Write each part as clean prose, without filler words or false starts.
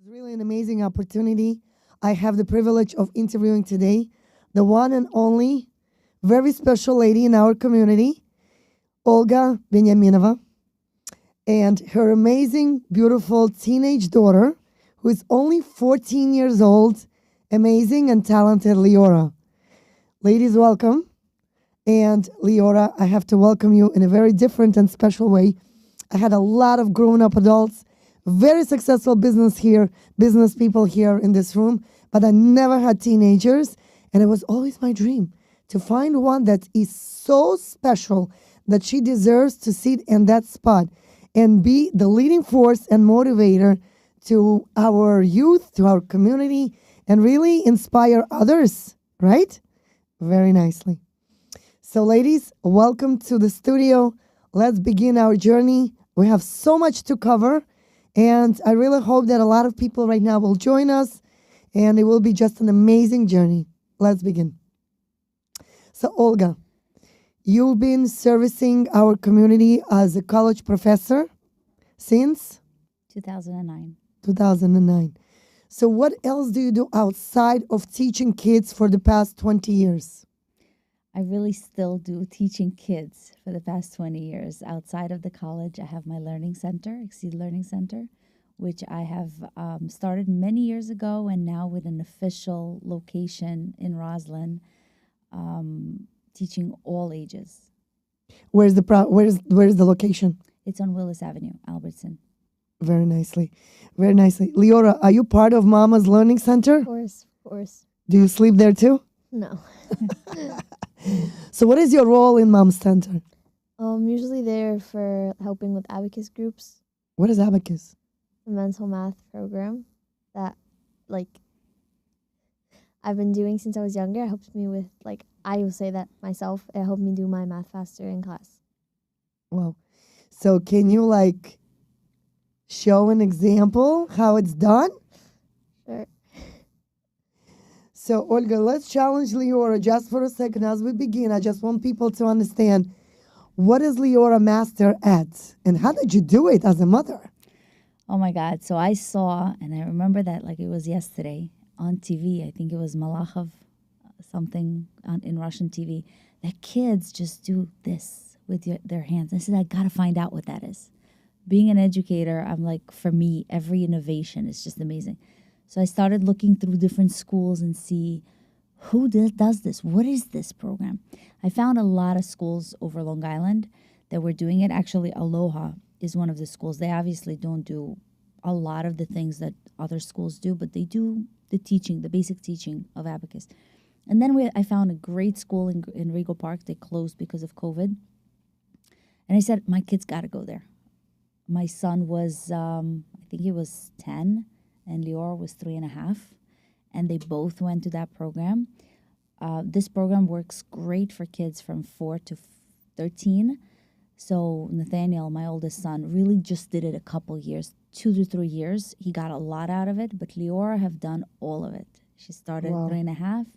It's really an amazing opportunity. I have the privilege of interviewing today the one and only very special lady in our community, Olga Binyaminova, and her amazing, beautiful teenage daughter, who is only 14 years old, amazing and talented Leora. Ladies, welcome. And Leora, I have to welcome you in a very different and special way. I had a lot of grown-up adults, very successful business people here in this room, but I never had teenagers, and it was always my dream to find one that is so special that she deserves to sit in that spot and be the leading force and motivator to our youth, to our community, and really inspire others, right? Very nicely. So, ladies, welcome to the studio. Let's begin our journey. We have so much to cover, and I really hope that a lot of people right now will join us, and it will be just an amazing journey. Let's begin. So, Olga, you've been servicing our community as a college professor since 2009. 2009. So, what else do you do outside of teaching kids for the past 20 years? I really still do teaching kids for the past 20 years. Outside of the college, I have my learning center, Exceed Learning Center, which I have started many years ago and now with an official location in Roslyn, teaching all ages. Where's the location? It's on Willis Avenue, Albertson. Very nicely. Very nicely. Leora, are you part of Mama's Learning Center? Of course. Do you sleep there too? No. So what is your role in Mom's Center? Usually there for helping with abacus groups, What is abacus? a mental math program that, like, I've been doing since I was younger. It helps me with, I will say that myself. It helped me do my math faster in class. Well, so can you show an example how it's done? Sure. So Olga, let's challenge Leora just for a second as we begin. I just want people to understand, what is Leora master at, and how did you do it as a mother? Oh my God. So I saw, and I remember that like it was yesterday on TV. I think it was Malachov, something in Russian TV, that kids just do this with their hands. I said, I got to find out what that is. Being an educator, I'm like, for me, every innovation is just amazing. So I started looking through different schools and see who does this. What is this program? I found a lot of schools over Long Island that were doing it. Actually, Aloha is one of the schools. They obviously don't do a lot of the things that other schools do, but they do the teaching, the basic teaching of abacus. And then I found a great school in Regal Park. They closed because of COVID. And I said, my kids got to go there. My son was, I think he was 10, and Lior was 3.5, and they both went to that program. This program works great for kids from 4 to 13. So Nathaniel, my oldest son, really just did it a couple years, 2 to 3 years. He got a lot out of it, but Lior have done all of it. She started Wow. at 3.5,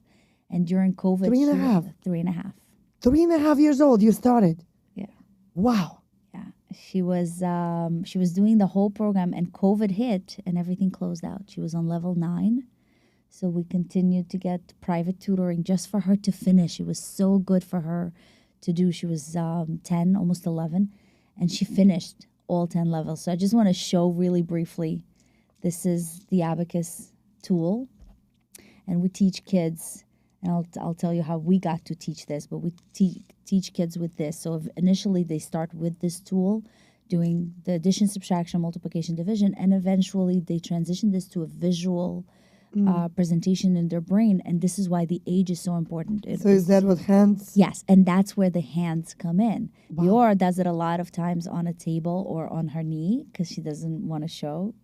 and during COVID, 3.5? 3.5. 3.5 years old, you started. Yeah. Wow. Yeah, she was doing the whole program, and COVID hit, and everything closed out. She was on level 9, so we continued to get private tutoring just for her to finish. It was so good for her to do. She was 10, almost 11, and she finished all 10 levels. So I just want to show really briefly. This is the abacus tool, and we teach kids. And I'll tell you how we got to teach this, but we teach kids with this. So initially they start with this tool, doing the addition, subtraction, multiplication, division, and eventually they transition this to a visual presentation in their brain. And this is why the age is so important. So is that with hands? Yes, and that's where the hands come in. Wow. Lior does it a lot of times on a table or on her knee because she doesn't want to show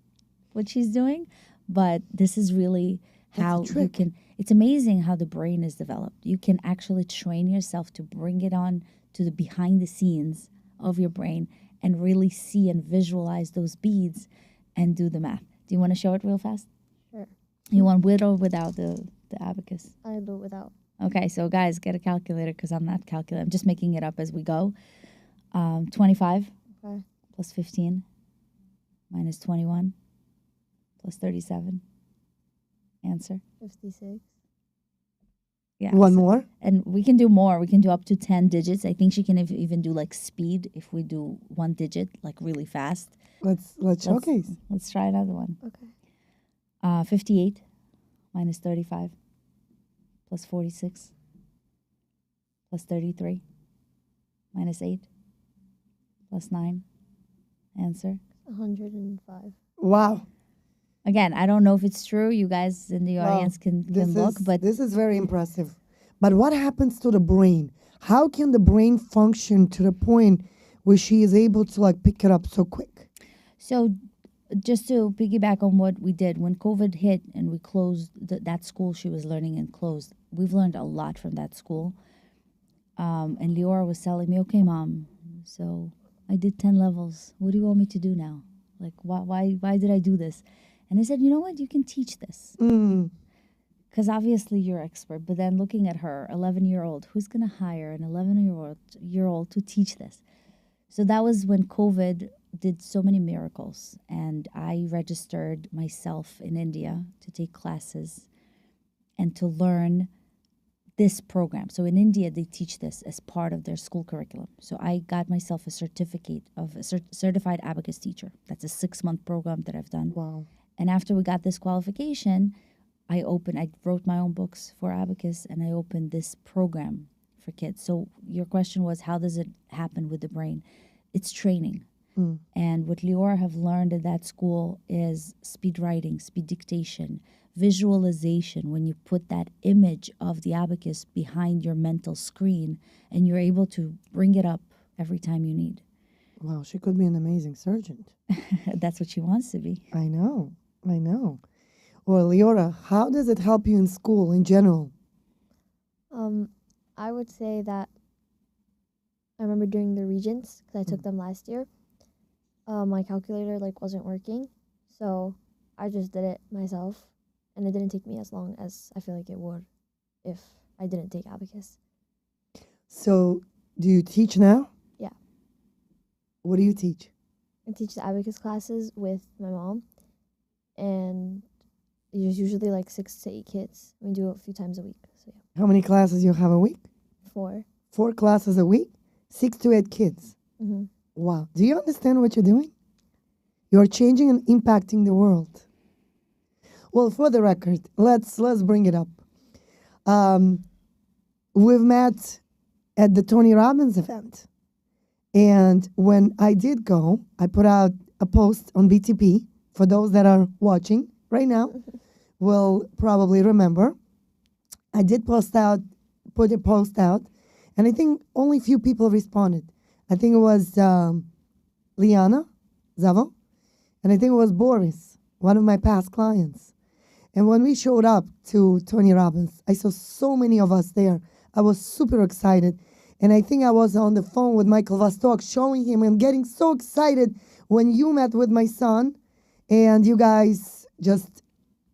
what she's doing. But this is really how That's a you trick. can. It's amazing how the brain is developed. You can actually train yourself to bring it on to the behind the scenes of your brain and really see and visualize those beads and do the math. Do you want to show it real fast? Sure. You want with or without the abacus? I do it without. Okay, so guys, get a calculator because I'm not calculating. I'm just making it up as we go. 25 Okay. plus 15 minus 21 plus 37. Answer. 56. Yeah. One so- more. And we can do more. We can do up to 10 digits. I think she can even do like speed if we do one digit, like really fast. Let's showcase. Let's try another one. Okay. 58 minus 35 plus 46 plus 33 minus 8 plus 9. Answer. 105. Wow. Again, I don't know if it's true. You guys in the Wow. audience can look, but this is very impressive. But what happens to the brain? How can the brain function to the point where she is able to like pick it up so quick? so just to piggyback on what we did when COVID hit and we closed that school she was learning in closed, we've learned a lot from that school. And Liora was telling me, "Okay, mom, so I did 10 levels. What do you want me to do now? Like, why did I do this?" And I said, "You know what? You can teach this." Mm. Because obviously you're expert, but then looking at her, 11-year-old, who's going to hire an 11-year-old to teach this? So that was when COVID did so many miracles. And I registered myself in India to take classes and to learn this program. So in India, they teach this as part of their school curriculum. So I got myself a certificate of a certified abacus teacher. That's a 6-month program that I've done. Wow. And after we got this qualification, I wrote my own books for abacus and I opened this program for kids. So your question was, how does it happen with the brain? It's training. Mm. And what Liora have learned at that school is speed writing, speed dictation, visualization. When you put that image of the abacus behind your mental screen and you're able to bring it up every time you need. Wow, she could be an amazing surgeon. That's what she wants to be. I know. Well, Liora, how does it help you in school in general? I would say that I remember doing the Regents because I took them last year. My calculator wasn't working, so I just did it myself, and it didn't take me as long as I feel like it would if I didn't take abacus. So, do you teach now? Yeah. What do you teach? I teach the abacus classes with my mom, and there's usually 6 to 8 kids. We do it a few times a week. So yeah, How many classes you have a week? 4. 4 classes a week? 6 to 8 kids. Mm-hmm. Wow. Do you understand what you're doing? You're changing and impacting the world. Well, for the record, let's bring it up. We've met at the Tony Robbins event. And when I did go, I put out a post on BTP. For those that are watching right now, will probably remember. I did put a post out, and I think only few people responded. I think it was Liana Zavo, and I think it was Boris, one of my past clients. And when we showed up to Tony Robbins, I saw so many of us there. I was super excited. And I think I was on the phone with Michael Vostok showing him and getting so excited when you met with my son and you guys just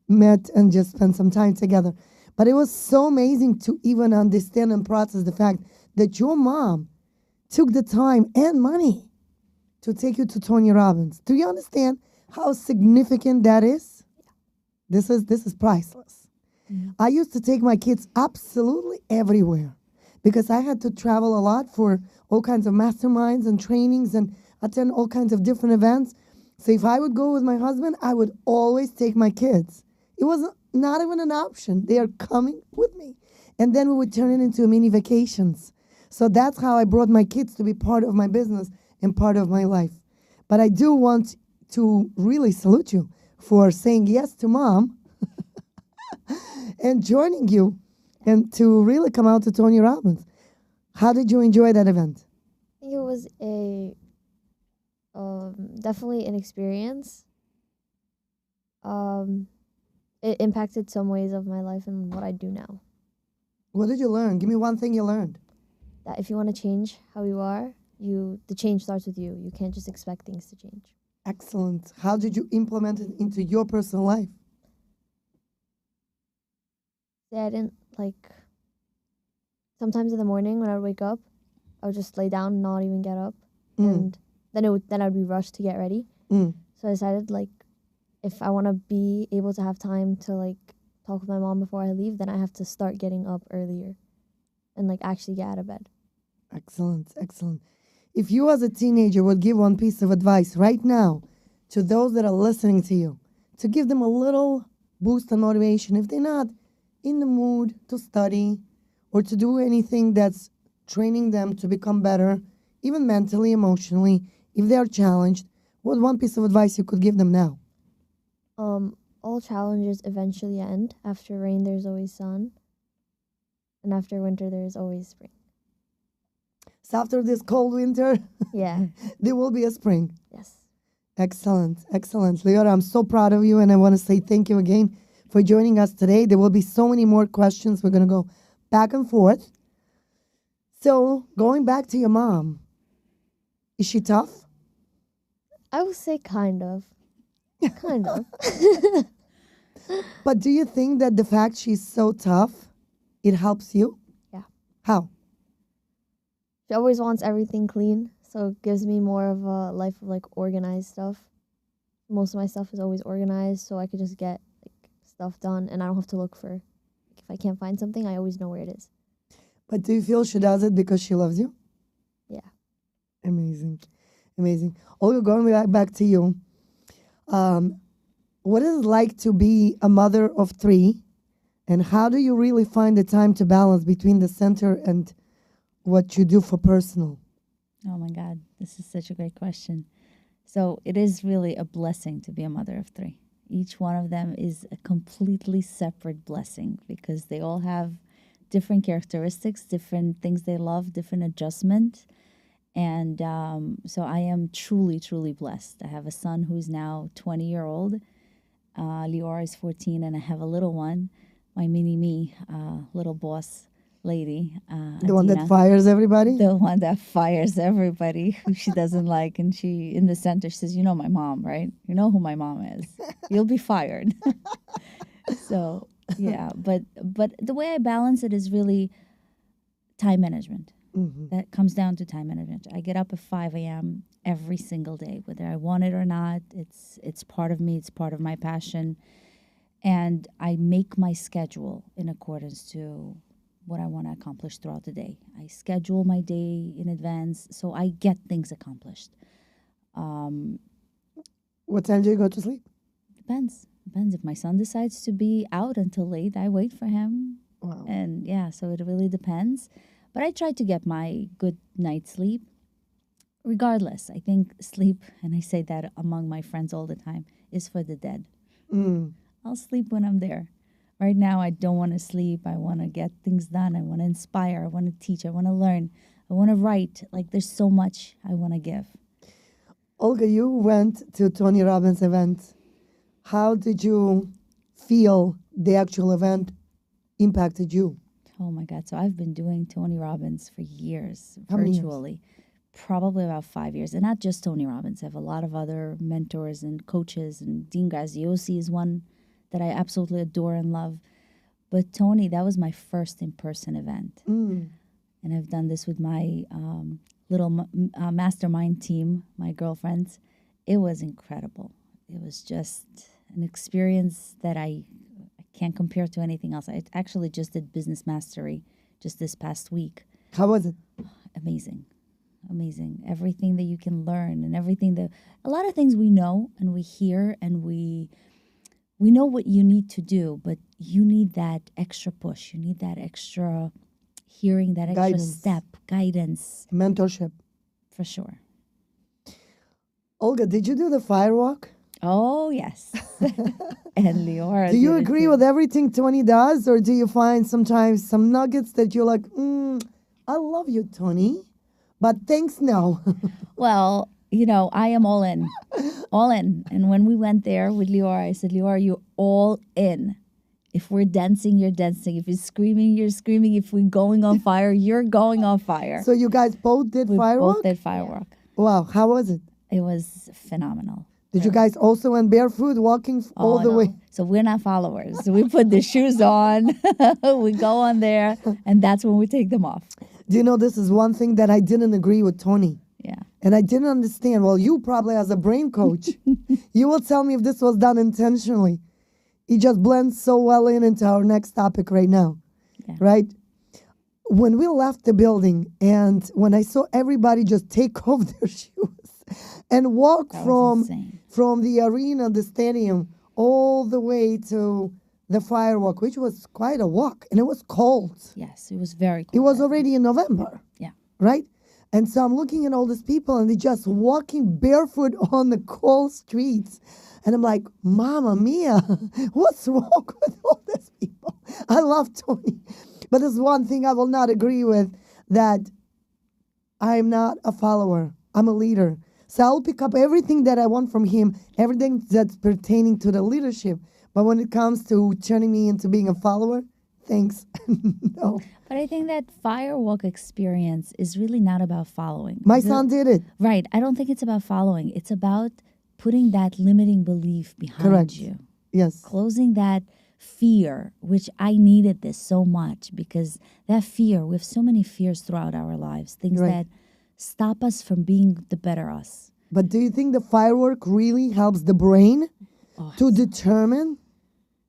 met and just spent some time together. But it was so amazing to even understand and process the fact that your mom took the time and money to take you to Tony Robbins. Do you understand how significant that is? This is priceless. Mm-hmm. I used to take my kids absolutely everywhere because I had to travel a lot for all kinds of masterminds and trainings and attend all kinds of different events. So if I would go with my husband, I would always take my kids. It was not even an option. They are coming with me. And then we would turn it into mini vacations. So that's how I brought my kids to be part of my business and part of my life. But I do want to really salute you for saying yes to mom and joining you and to really come out to Tony Robbins. How did you enjoy that event? I think it was a definitely an experience. It impacted some ways of my life and what I do now. What did you learn? Give me one thing you learned. That if you want to change how you are, the change starts with you. You can't just expect things to change. Excellent. How did you implement it into your personal life? Say I didn't sometimes in the morning when I would wake up, I would just lay down and not even get up. Mm. And then I'd be rushed to get ready. Mm. So I decided if I want to be able to have time to like talk with my mom before I leave, then I have to start getting up earlier and like actually get out of bed. Excellent, excellent. If you as a teenager would give one piece of advice right now to those that are listening to you, to give them a little boost and motivation, if they're not in the mood to study or to do anything that's training them to become better, even mentally, emotionally, if they are challenged, what one piece of advice you could give them now? All challenges eventually end. After rain, there's always sun, and after winter, there is always spring. So after this cold winter, Yeah. there will be a spring. Yes. Excellent, excellent. Leora, I'm so proud of you, and I want to say thank you again for joining us today. There will be so many more questions. We're going to go back and forth. So, going back to your mom, is she tough? I would say kind of. Kind of. But do you think that the fact she's so tough, it helps you? Yeah. How? She always wants everything clean, so it gives me more of a life of like organized stuff. Most of my stuff is always organized, so I could just get like stuff done, and I don't have to look for. Like, if I can't find something, I always know where it is. But do you feel she does it because she loves you? Yeah. Amazing. Amazing. Olga, going back to you. What is it like to be a mother of three? And how do you really find the time to balance between the center and what you do for personal? Oh my God, this is such a great question. So it is really a blessing to be a mother of three. Each one of them is a completely separate blessing because they all have different characteristics, different things they love, different adjustment. And so I am truly, truly blessed. I have a son who's now 20-year-old. Lior is 14, and I have a little one, my mini-me, little boss lady. The one that Adina. fires everybody? The one that fires everybody who she doesn't like. And she, in the center, she says, you know my mom, right? You know who my mom is. You'll be fired. So, yeah. But the way I balance it is really time management. Mm-hmm. That comes down to time management. I get up at 5 a.m. every single day, whether I want it or not. It's part of me. It's part of my passion. And I make my schedule in accordance to what I want to accomplish throughout the day. I schedule my day in advance so I get things accomplished. What time do you go to sleep? Depends. If my son decides to be out until late, I wait for him. Wow. And yeah, so it really depends. But I try to get my good night's sleep. Regardless, I think sleep, and I say that among my friends all the time, is for the dead. Mm. I'll sleep when I'm there. Right now, I don't want to sleep. I want to get things done. I want to inspire. I want to teach. I want to learn. I want to write. Like, there's so much I want to give. Olga, you went to Tony Robbins' event. How did you feel the actual event impacted you? Oh, my God. So I've been doing Tony Robbins for years, How many years? virtually. Probably about 5 years. And not just Tony Robbins. I have a lot of other mentors and coaches. And Dean Graziosi is one that I absolutely adore and love. But Tony, that was my first in-person event. Mm. And I've done this with my little mastermind team, my girlfriends. It was incredible. It was just an experience that I can't compare to anything else. I actually just did Business Mastery just this past week. How was it? Amazing. Everything that you can learn and everything that, a lot of things we know and we hear and we know what you need to do, but you need that extra push. You need that extra hearing, that extra Guidance. step, guidance, Mentorship. for sure. Olga, did you do the firewalk? Oh, yes. And Liora. Do you did it agree too. with everything Tony does, or do you find sometimes some nuggets that you're like, I love you, Tony, but thanks, no. Well, I am all in. All in. And when we went there with Liora, I said, Liora, you're all in. If we're dancing, you're dancing. If you're screaming, you're screaming. If we're going on fire, you're going on fire. So you guys both did We firework? both did firework. Wow, how was it? It was phenomenal. Did you guys also went barefoot, walking all Oh, the no. way? So we're not followers. So we put the shoes on. We go on there, and that's when we take them off. Do you know this is one thing that I didn't agree with Tony? Yeah. And I didn't understand. Well, you probably, as a brain coach, you will tell me if this was done intentionally. It just blends so well into our next topic right now, Yeah. right? When we left the building and when I saw everybody just take off their shoes and walk That was insane. from the arena, the stadium, all the way to the firewalk, which was quite a walk, and it was cold. Yes, it was very cool. It was already in November, Yeah. right? And so I'm looking at all these people and they're just walking barefoot on the cold streets. And I'm like, Mama Mia, what's wrong with all these people? I love Tony. But there's one thing I will not agree with, that I'm not a follower. I'm a leader. So I'll pick up everything that I want from him, everything that's pertaining to the leadership. But when it comes to turning me into being a follower, thanks. No. But I think that firewalk experience is really not about following. My son did it. Right. I don't think it's about following. It's about putting that limiting belief behind Correct. you. Yes. Closing that fear, which I needed this so much, because that fear, we have so many fears throughout our lives, things Right. that stop us from being the better us. But do you think the firework really helps the brain to determine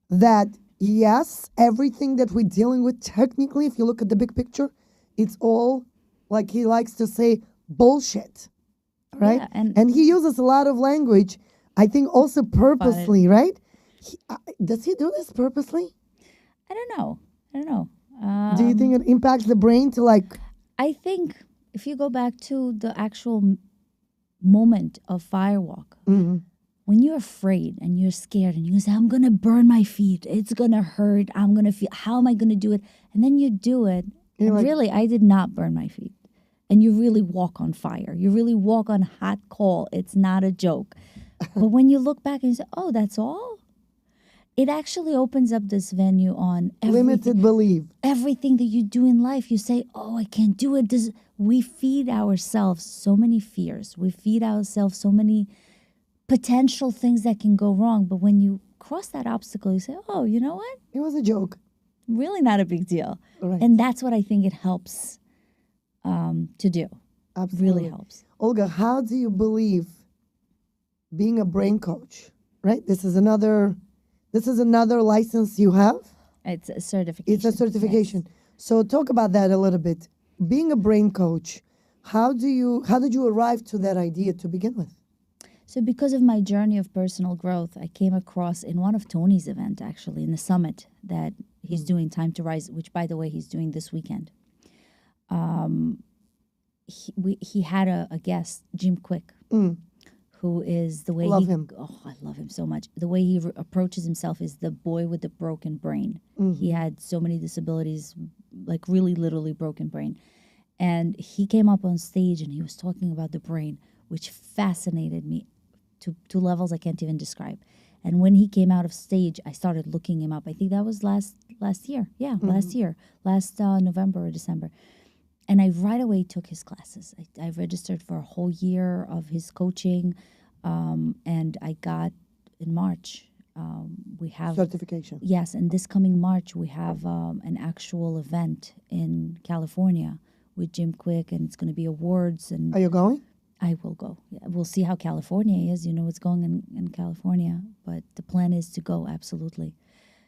that, yes, everything that we're dealing with technically, if you look at the big picture, it's all, like he likes to say, bullshit, right? Yeah, and- and he uses a lot of language, I think also purposely, right? Does he do this purposely? I don't know. Do you think it impacts the brain to like, I think if you go back to the actual moment of firewalk, when you're afraid and you're scared and you say, I'm going to burn my feet, it's going to hurt, I'm going to feel, how am I going to do it? And then you do it. You're And like- really, I did not burn my feet. And you really walk on fire. You really walk on hot coal. It's not a joke. But when you look back and you say, oh, that's all? It actually opens up this venue on limited belief? everything that you do in life. You say, oh, I can't do it. We feed ourselves so many fears. We feed ourselves so many potential things that can go wrong. But when you cross that obstacle, you say, oh, you know what? It was a joke. Really not a big deal. Right. And that's what I think it helps to do. Absolutely. Really helps. Olga, how do you believe being a brain coach, right? This is another license you have. It's a certification. It's a certification. So talk about that a little bit. Being a brain coach, how did you arrive to that idea to begin with? So because of my journey of personal growth, I came across in one of Tony's event, actually, in the summit that he's doing, Time to Rise, which, by the way, he's doing this weekend. He had a guest, Jim Quick, who is the way Love him. Oh, I love him so much. The way he approaches himself is the boy with the broken brain. He had so many disabilities, like really literally broken brain. And he came up on stage and he was talking about the brain, which fascinated me to levels I can't even describe. And when he came out of stage, I started looking him up. I think that was last year. Yeah, last year, last November or December. And I right away took his classes. I registered for a whole year of his coaching, and I got in March. We have Certification. yes, and this coming March we have an actual event in California with Jim Quick, and it's going to be awards, and Are you going? I will go. Yeah, we'll see how California is. You know what's going in California, but the plan is to go, absolutely.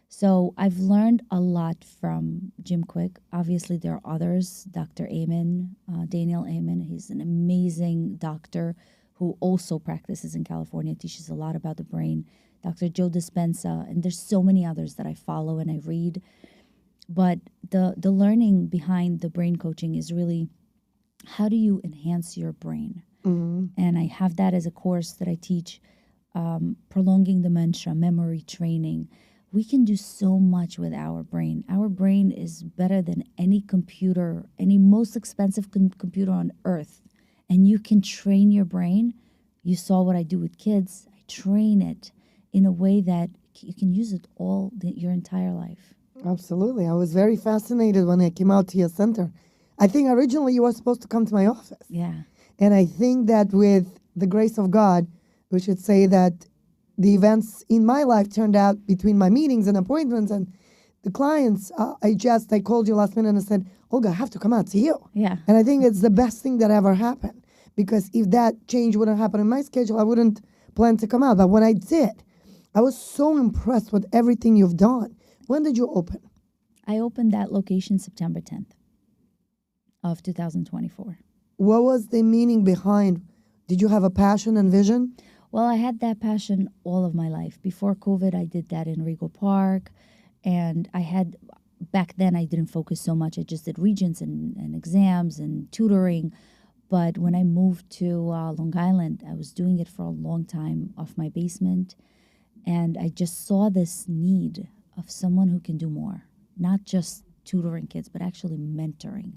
So I've learned a lot from Jim Quick. Obviously, there are others. Dr. Amen, Daniel Amen, he's an amazing doctor who also practices in California, teaches a lot about the brain. Dr. Joe Dispenza, and there's so many others that I follow and I read. But the learning behind the brain coaching is really, how do you enhance your brain? And I have that as a course that I teach, prolonging dementia, memory training. We can do so much with our brain. Our brain is better than any computer, any most expensive computer on earth. And you can train your brain. You saw what I do with kids. I train it in a way that you can use it your entire life. Absolutely. I was very fascinated when I came out to your center. I think originally you were supposed to come to my office. Yeah. And I think that with the grace of God, we should say that the events in my life turned out between my meetings and appointments and the clients. I called you last minute and I said, Olga, I have to come out to you. Yeah. And I think it's the best thing that ever happened because if that change wouldn't happen in my schedule, I wouldn't plan to come out. But when I did, I was so impressed with everything you've done. When did you open? I opened that location September 10th of 2024. What was the meaning behind? Did you have a passion and vision? Well, I had that passion all of my life. Before COVID, I did that in Regal Park. And back then, I didn't focus so much. I just did regents and exams and tutoring. But when I moved to Long Island, I was doing it for a long time off my basement. And I just saw this need of someone who can do more, not just tutoring kids, but actually mentoring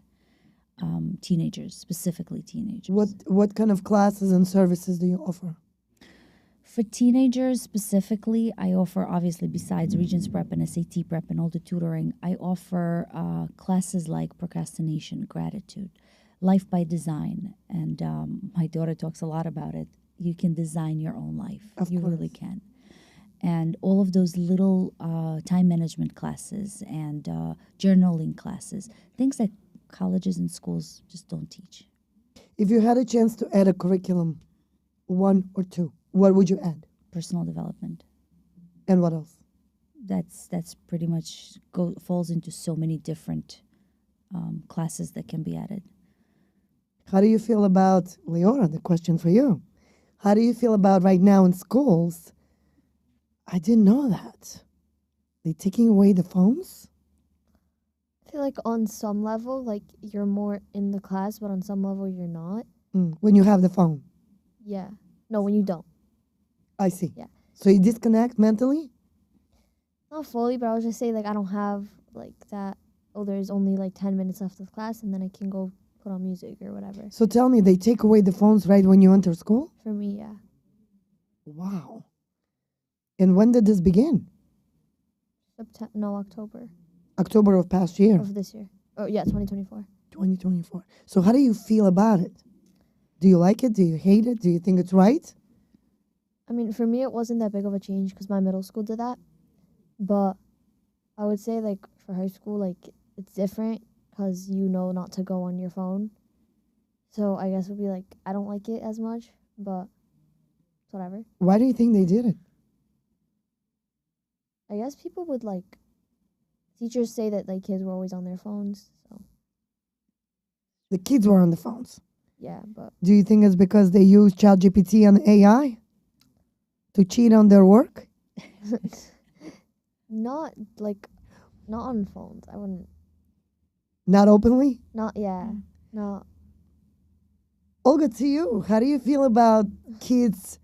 teenagers, specifically teenagers. What kind of classes and services do you offer? For teenagers specifically, I offer, obviously, besides Regents Prep and SAT Prep and all the tutoring, I offer classes like procrastination, gratitude, life by design. And my daughter talks a lot about it. You can design your own life. You really can. And all of those little time management classes and journaling classes, things that colleges and schools just don't teach. If you had a chance to add a curriculum, one or two, what would you add? Personal development. And what else? That's pretty much falls into so many different classes that can be added. How do you feel about, Leora, the question for you. How do you feel about right now in schools? I didn't know that. They taking away the phones? I feel like on some level, like you're more in the class, but on some level you're not. When you have the phone. Yeah. No, when you don't. I see. Yeah. So you disconnect mentally? Not fully, but I was just saying like I don't have like that. Oh, there's only like 10 minutes left of class, and then I can go put on music or whatever. So tell me, they take away the phones right when you enter school? For me, yeah. Wow. And when did this begin? October October of past year, of this year. Oh yeah, 2024. 2024. So how do you feel about it? Do you like it? Do you hate it? Do you think it's right? I mean, for me, it wasn't that big of a change because my middle school did that. But I would say, like, for high school, like, it's different because you know not to go on your phone. So I guess it would be like, I don't like it as much, but it's whatever. Why do you think they did it? I guess people would, like, teachers say that, like, kids were always on their phones. So, The kids were on the phones. yeah, but Do you think it's because they use ChatGPT and AI to cheat on their work? not, like, not on phones. I wouldn't, Not openly? not, yeah, not. Olga, to you, how do you feel about kids,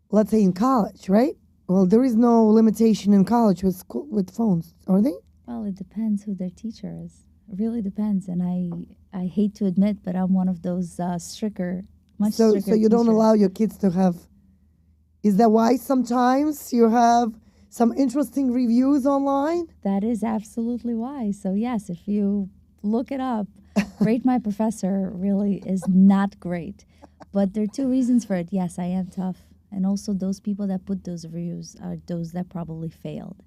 let's say in college, right? Well, there is no limitation in college with phones, are they? Well, it depends who their teacher is. It really depends. And I hate to admit, but I'm one of those stricter, much stricter So you don't teachers. allow your kids to have. Is that why sometimes you have some interesting reviews online? That is absolutely why. So yes, if you look it up, Rate My Professor really is not great. But there are two reasons for it. Yes, I am tough. And also those people that put those reviews are those that probably failed.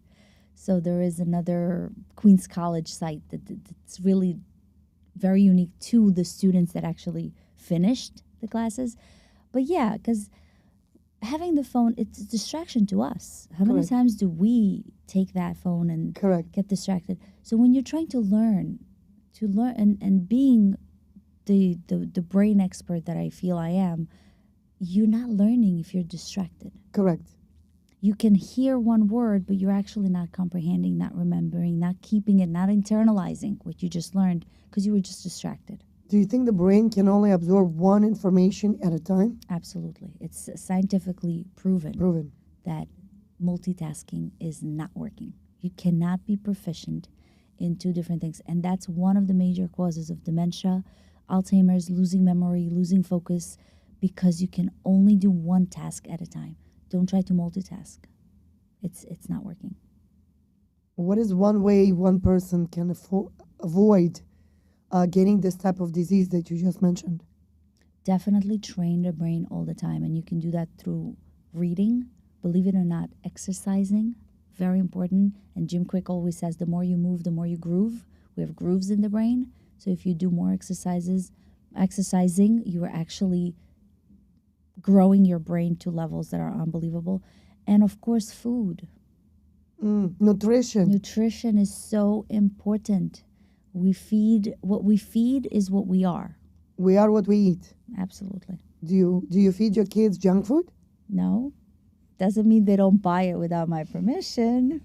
So there is another Queens College site that's really very unique to the students that actually finished the classes. But yeah, because having the phone, it's a distraction to us. How many Correct. times do we take that phone and Correct. get distracted? So when you're trying to learn and being the brain expert that I feel I am, you're not learning if you're distracted. Correct. You can hear one word, but you're actually not comprehending, not remembering, not keeping it, not internalizing what you just learned because you were just distracted. Do you think the brain can only absorb one information at a time? Absolutely. It's scientifically proven Proven. that multitasking is not working. You cannot be proficient in two different things. And that's one of the major causes of dementia, Alzheimer's, losing memory, losing focus, because you can only do one task at a time. Don't try to multitask. It's not working. What is one way one person can avoid getting this type of disease that you just mentioned? Definitely train the brain all the time. And you can do that through reading, believe it or not, exercising, very important. And Jim Quick always says the more you move, the more you groove. We have grooves in the brain. So if you do more exercises, exercising, you are actually growing your brain to levels that are unbelievable. And of course, food. Nutrition. Nutrition is so important. What we feed is what we are. We are what we eat. Absolutely. Do you feed your kids junk food? No. Doesn't mean they don't buy it without my permission.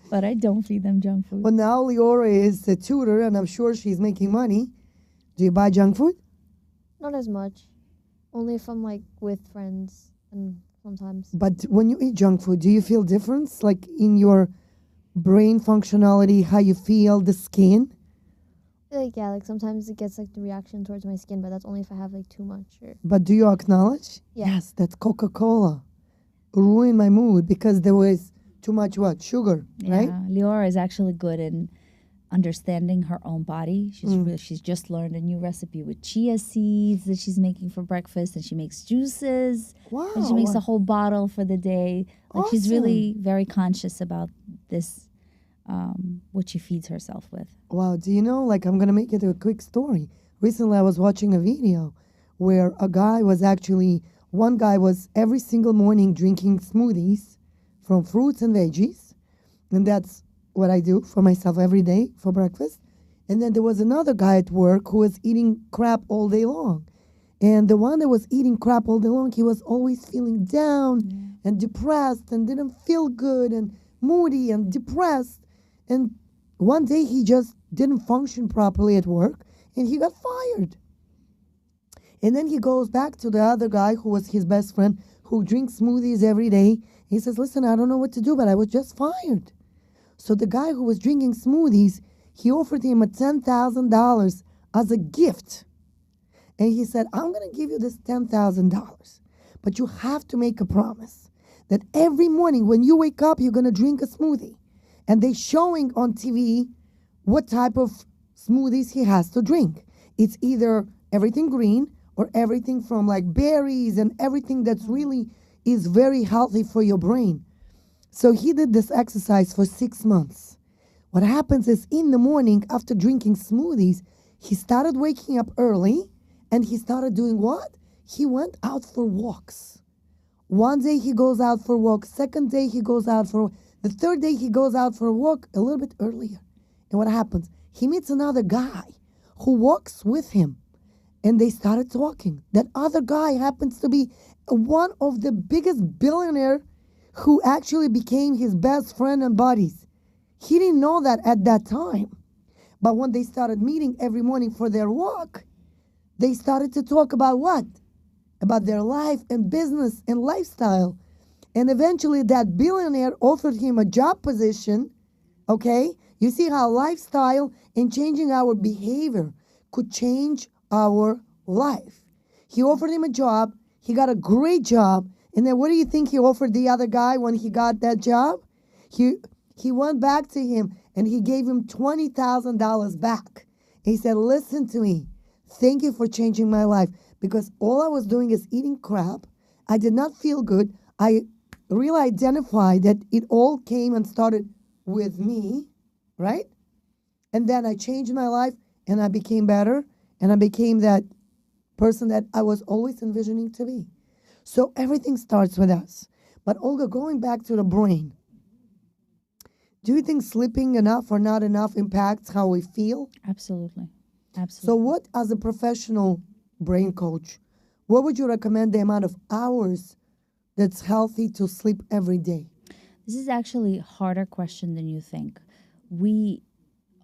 But I don't feed them junk food. Well, now Leora is a tutor, and I'm sure she's making money. Do you buy junk food? Not as much. Only if I'm like with friends and sometimes. But when you eat junk food, do you feel difference, like in your brain functionality, how you feel, the skin? Like yeah, like sometimes it gets like the reaction towards my skin, but that's only if I have like too much or But do you acknowledge? Yeah. Yes, that's Coca-Cola. Ruined my mood because there was too much what? Sugar, right? Yeah, Leora is actually good in understanding her own body. She's just learned a new recipe with chia seeds that she's making for breakfast, and she makes juices, Wow. and she makes a whole bottle for the day. Like she's really very conscious about this, what she feeds herself with. Wow, do you know, like, I'm going to make it a quick story. Recently, I was watching a video where one guy was every single morning drinking smoothies from fruits and veggies. And that's what I do for myself every day for breakfast. And then there was another guy at work who was eating crap all day long. And the one that was eating crap all day long, he was always feeling down and depressed and didn't feel good and moody and depressed. And one day he just didn't function properly at work and he got fired. And then he goes back to the other guy who was his best friend who drinks smoothies every day. He says, listen, I don't know what to do, but I was just fired. So the guy who was drinking smoothies, he offered him a $10,000 as a gift. And he said, I'm going to give you this $10,000, but you have to make a promise that every morning when you wake up, you're going to drink a smoothie. And they're showing on TV what type of smoothies he has to drink. It's either everything green or everything from like berries and everything that's really is very healthy for your brain. So he did this exercise for 6 months. What happens is in the morning after drinking smoothies, he started waking up early and he started doing what? He went out for walks. One day he goes out for a walk. Second day he goes out for the third day he goes out for a walk a little bit earlier. And what happens? He meets another guy who walks with him. And they started talking. That other guy happens to be one of the biggest billionaire who actually became his best friend and buddies. He didn't know that at that time. But when they started meeting every morning for their walk, they started to talk about what? About their life and business and lifestyle. And eventually that billionaire offered him a job position. Okay? You see how lifestyle and changing our behavior could change our life. He offered him a job. He got a great job. And then what do you think he offered the other guy when he got that job? He went back to him and he gave him $20,000 back. He said, listen to me. Thank you for changing my life because all I was doing is eating crap. I did not feel good. I really identified that it all came and started with me, right? And then I changed my life and I became better and I became that person that I was always envisioning to be. So everything starts with us. But Olga, going back to the brain, do you think sleeping enough or not enough impacts how we feel? Absolutely. Absolutely. So what, as a professional brain coach, what would you recommend the amount of hours that's healthy to sleep every day? This is actually a harder question than you think. We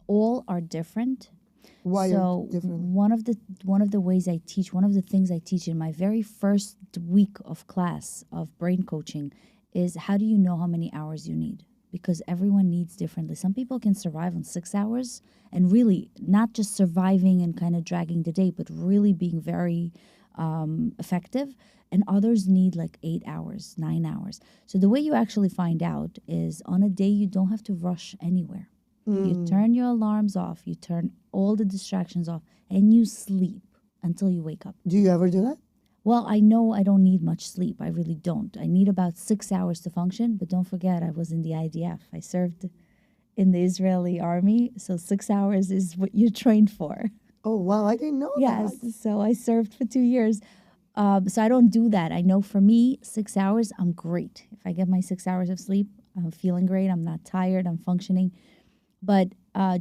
all are different. Why So differently? one of the ways I teach, one of the things I teach in my very first week of class of brain coaching is how do you know how many hours you need? Because everyone needs differently. Some people can survive on 6 hours and really not just surviving and kind of dragging the day, but really being very effective. And others need like 8 hours, 9 hours. So the way you actually find out is on a day you don't have to rush anywhere. You turn your alarms off, you turn all the distractions off, and you sleep until you wake up. Do you ever do that? Well, I know I don't need much sleep. I really don't. I need about 6 hours to function, but don't forget I was in the IDF. I served in the Israeli army, so 6 hours is what you're trained for. Oh, wow. I didn't know Yes. that. So I served for 2 years. So I don't do that. I know for me, 6 hours, I'm great. If I get my 6 hours of sleep, I'm feeling great. I'm not tired. I'm functioning. But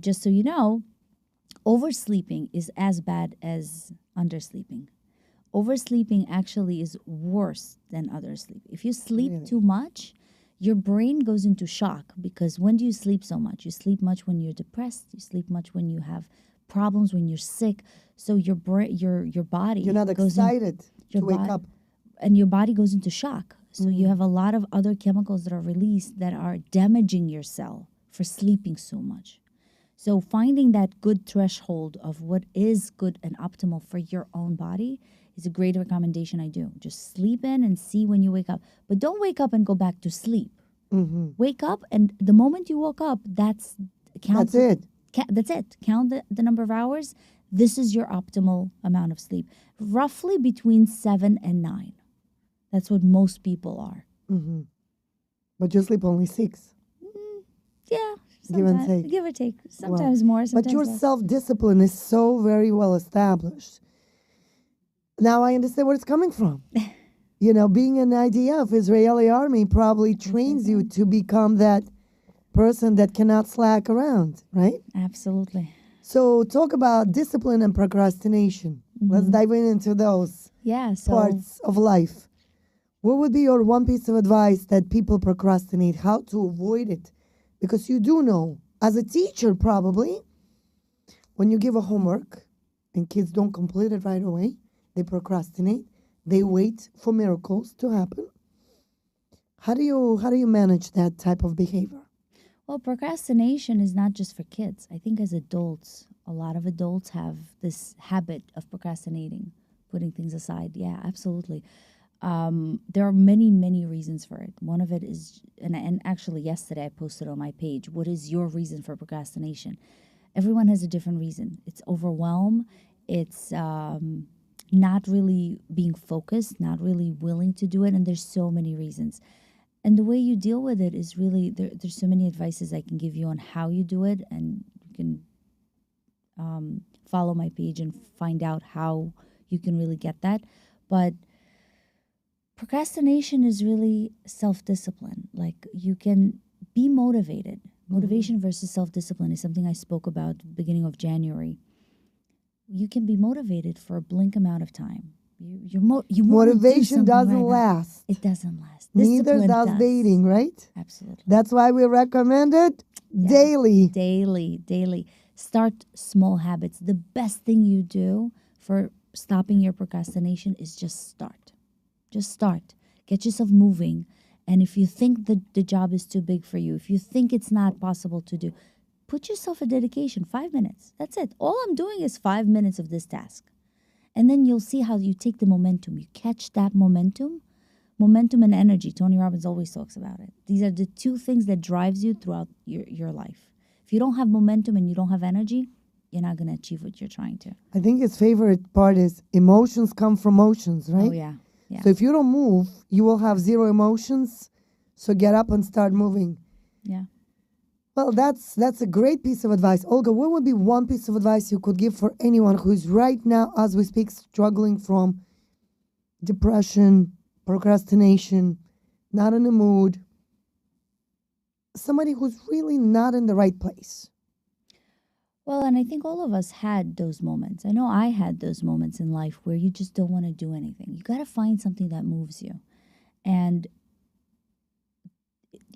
just so you know, oversleeping is as bad as undersleeping. Oversleeping actually is worse than undersleep. If you sleep Really? too much, your brain goes into shock because when do you sleep so much? You sleep much when you're depressed. You sleep much when you have problems, when you're sick. So your brain, your body You're not goes in, excited your to wake bod- up. and your body goes into shock. So you have a lot of other chemicals that are released that are damaging your cell for sleeping so much. So finding that good threshold of what is good and optimal for your own body is a great recommendation I do. Just sleep in and see when you wake up. But don't wake up and go back to sleep. Mm-hmm. Wake up and the moment you woke up, that's count. That's it. That's it. Count the number of hours. This is your optimal amount of sleep. Roughly between 7 and 9. That's what most people are. Mm-hmm. But you sleep only 6. Yeah. Give and sometimes- take. Give or take. Wow. Sometimes more, sometimes But your less. self-discipline is so very well established. Now I understand where it's coming from. Being an IDF, Israeli army, probably trains you to become that person that cannot slack around, right? Absolutely. So talk about discipline and procrastination. Let's dive into those Yeah. So parts of life. What would be your one piece of advice that people procrastinate, how to avoid it? Because you do know, as a teacher probably, when you give a homework and kids don't complete it right away, they procrastinate. They wait for miracles to happen. How do you manage that type of behavior? Well, procrastination is not just for kids. I think as adults, a lot of adults have this habit of procrastinating, putting things aside. Yeah, absolutely. There are many, many reasons for it. One of it is, and actually yesterday I posted on my page, what is your reason for procrastination? Everyone has a different reason. It's overwhelm. It's not really being focused, not really willing to do it. And there's so many reasons. And the way you deal with it is really, there's so many advices I can give you on how you do it. And you can follow my page and find out how you can really get that. But procrastination is really self-discipline. Like you can be motivated. Motivation versus self-discipline is something I spoke about at the beginning of January. You can be motivated for a blink amount of time. You wanna do Motivation something doesn't right now. last. It doesn't last. Neither Discipline does dating, right? Absolutely. That's why we recommend it daily. Daily. Start small habits. The best thing you do for stopping your procrastination is just start. Just start. Get yourself moving. And if you think that the job is too big for you, if you think it's not possible to do, put yourself a dedication, 5 minutes. That's it. All I'm doing is 5 minutes of this task. And then you'll see how you take the momentum. You catch that momentum. Momentum and energy. Tony Robbins always talks about it. These are the two things that drives you throughout your life. If you don't have momentum and you don't have energy, you're not going to achieve what you're trying to. I think his favorite part is emotions come from motions, right? Oh, yeah. Yeah. So if you don't move, you will have zero emotions. So get up and start moving. Yeah. Well, that's a great piece of advice. Olga, what would be one piece of advice you could give for anyone who's right now, as we speak, struggling from depression, procrastination, not in the mood, somebody who's really not in the right place? Well, and I think all of us had those moments. I know I had those moments in life where you just don't want to do anything. You got to find something that moves you. And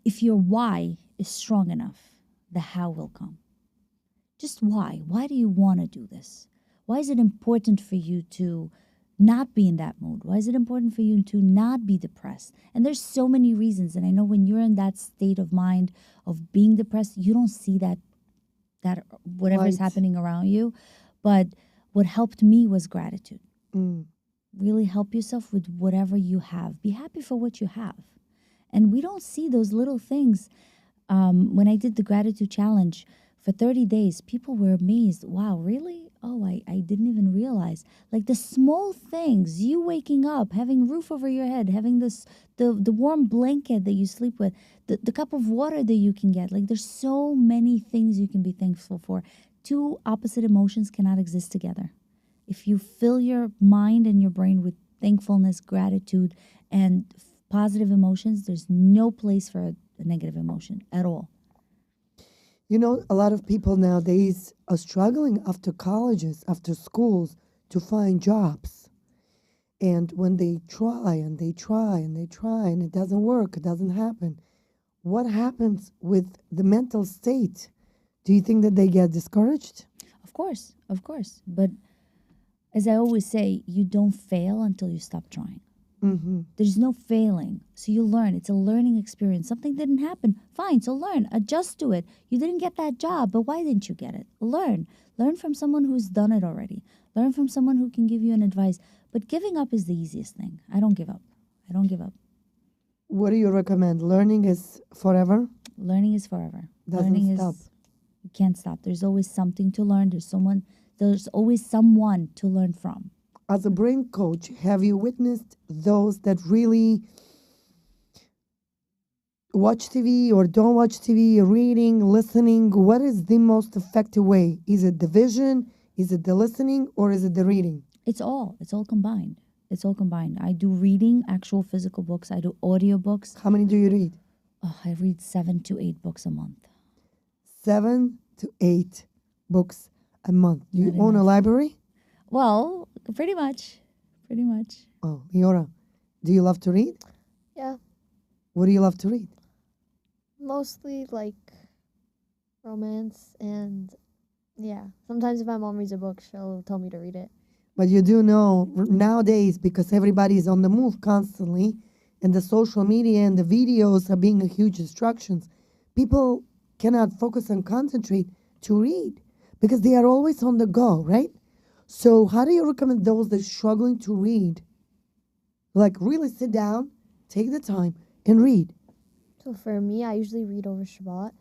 if your why is strong enough, the how will come. Just why? Why do you want to do this? Why is it important for you to not be in that mood? Why is it important for you to not be depressed? And there's so many reasons. And I know when you're in that state of mind of being depressed, you don't see that whatever is Right. happening around you. But what helped me was gratitude. Mm. Really help yourself with whatever you have. Be happy for what you have. And we don't see those little things. When I did the gratitude challenge, for 30 days, people were amazed. Wow, really? Oh, I didn't even realize. Like the small things, you waking up, having roof over your head, having the warm blanket that you sleep with, the cup of water that you can get. Like there's so many things you can be thankful for. Two opposite emotions cannot exist together. If you fill your mind and your brain with thankfulness, gratitude, and positive emotions, there's no place for a negative emotion at all. You know, a lot of people nowadays are struggling after colleges, after schools, to find jobs. And when they try and they try and they try and it doesn't work, it doesn't happen, what happens with the mental state? Do you think that they get discouraged? Of course, of course. But as I always say, you don't fail until you stop trying. Mm-hmm. There's no failing. So you learn. It's a learning experience. Something didn't happen. Fine. So learn. Adjust to it. You didn't get that job, but why didn't you get it? Learn. Learn from someone who's done it already. Learn from someone who can give you an advice. But giving up is the easiest thing. I don't give up. I don't give up. What do you recommend? Learning is forever? Learning is forever. Doesn't Learning stop. You can't stop. There's always something to learn. There's always someone to learn from. As a brain coach, have you witnessed those that really watch TV or don't watch TV, reading, listening? What is the most effective way? Is it the vision? Is it the listening? Or is it the reading? It's all combined. It's all combined. I do reading, actual physical books. I do audiobooks. How many do you read? Oh, I read 7 to 8 books a month. 7 to 8 books a month. Do you Not own a enough. library? Well, pretty much. Pretty much. Oh, Liora, do you love to read? Yeah, What do you love to read? mostly like romance and yeah. Sometimes if my mom reads a book, she'll tell me to read it. But you do know nowadays, because everybody is on the move constantly, and the social media and the videos are being a huge distractions, people cannot focus and concentrate to read because they are always on the go, right? So how do you recommend those that are struggling to read? Like really sit down, take the time and read. So for me, I usually read over Shabbat,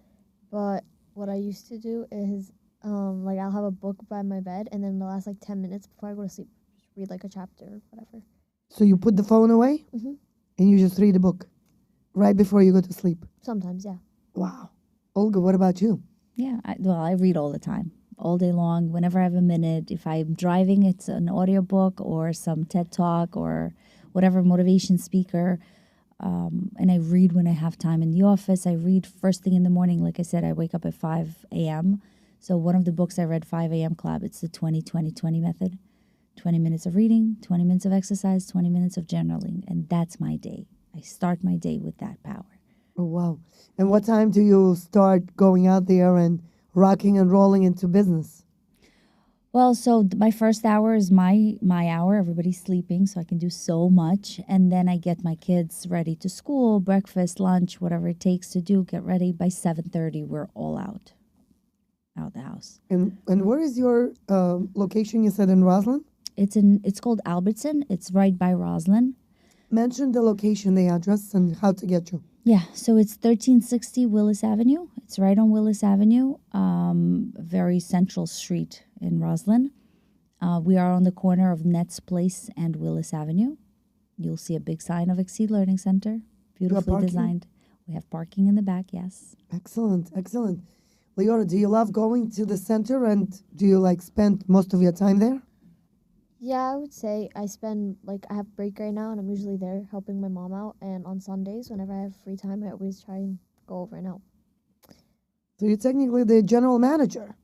but what I used to do is like I'll have a book by my bed, and then the last like 10 minutes before I go to sleep, just read like a chapter or whatever. So you put the phone away Mhm. and you just read a book right before you go to sleep. Sometimes, yeah. Wow. Olga, what about you? Yeah. I read all the time, all day long, whenever I have a minute. If I'm driving, it's an audiobook or some TED Talk or whatever motivation speaker. And I read when I have time in the office. I read first thing in the morning. Like I said, I wake up at 5 a.m. So one of the books I read, 5 a.m. Club, it's the 20-20-20 method. 20 minutes of reading, 20 minutes of exercise, 20 minutes of journaling. And that's my day. I start my day with that power. Oh, wow. And what time do you start going out there and rocking and rolling into business? Well, so my first hour is my hour. Everybody's sleeping, so I can do so much. And then I get my kids ready to school, breakfast, lunch, whatever it takes to do. Get ready. By 7:30, we're all out the house. And where is your location? You said in Roslyn? It's called Albertson. It's right by Roslyn. Mention the location, the address, and how to get you. Yeah, so it's 1360 Willis Avenue. It's right on Willis Avenue, very central street in Roslyn. We are on the corner of Nets Place and Willis Avenue. You'll see a big sign of Exceed Learning Center, beautifully parking? designed. We have parking in the back, yes. Excellent, excellent. Leora, do you love going to the center and do you like spend most of your time there? Yeah, I would say I spend like I have break right now, and I'm usually there helping my mom out. And on Sundays, whenever I have free time, I always try and go over and help. So you're technically the general manager.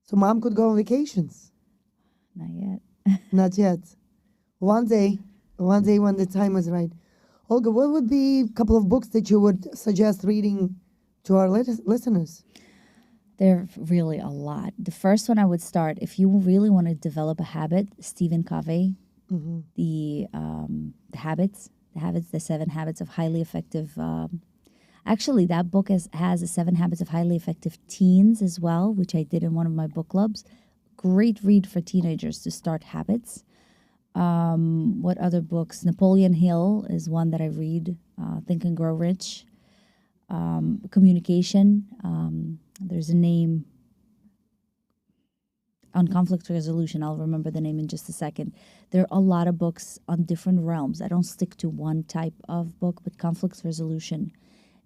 So mom could go on vacations. Not yet. Not yet. One day when the time is right. Olga, what would be a couple of books that you would suggest reading to our listeners? There are really a lot. The first one I would start, if you really want to develop a habit, Stephen Covey, the habits, the 7 habits of highly effective. Actually, that book has the 7 habits of highly effective teens as well, which I did in one of my book clubs. Great read for teenagers to start habits. What other books? Napoleon Hill is one that I read. Think and Grow Rich. Communication. there's a name on conflict resolution. I'll remember the name in just a second. There are a lot of books on different realms. I don't stick to one type of book, but conflict resolution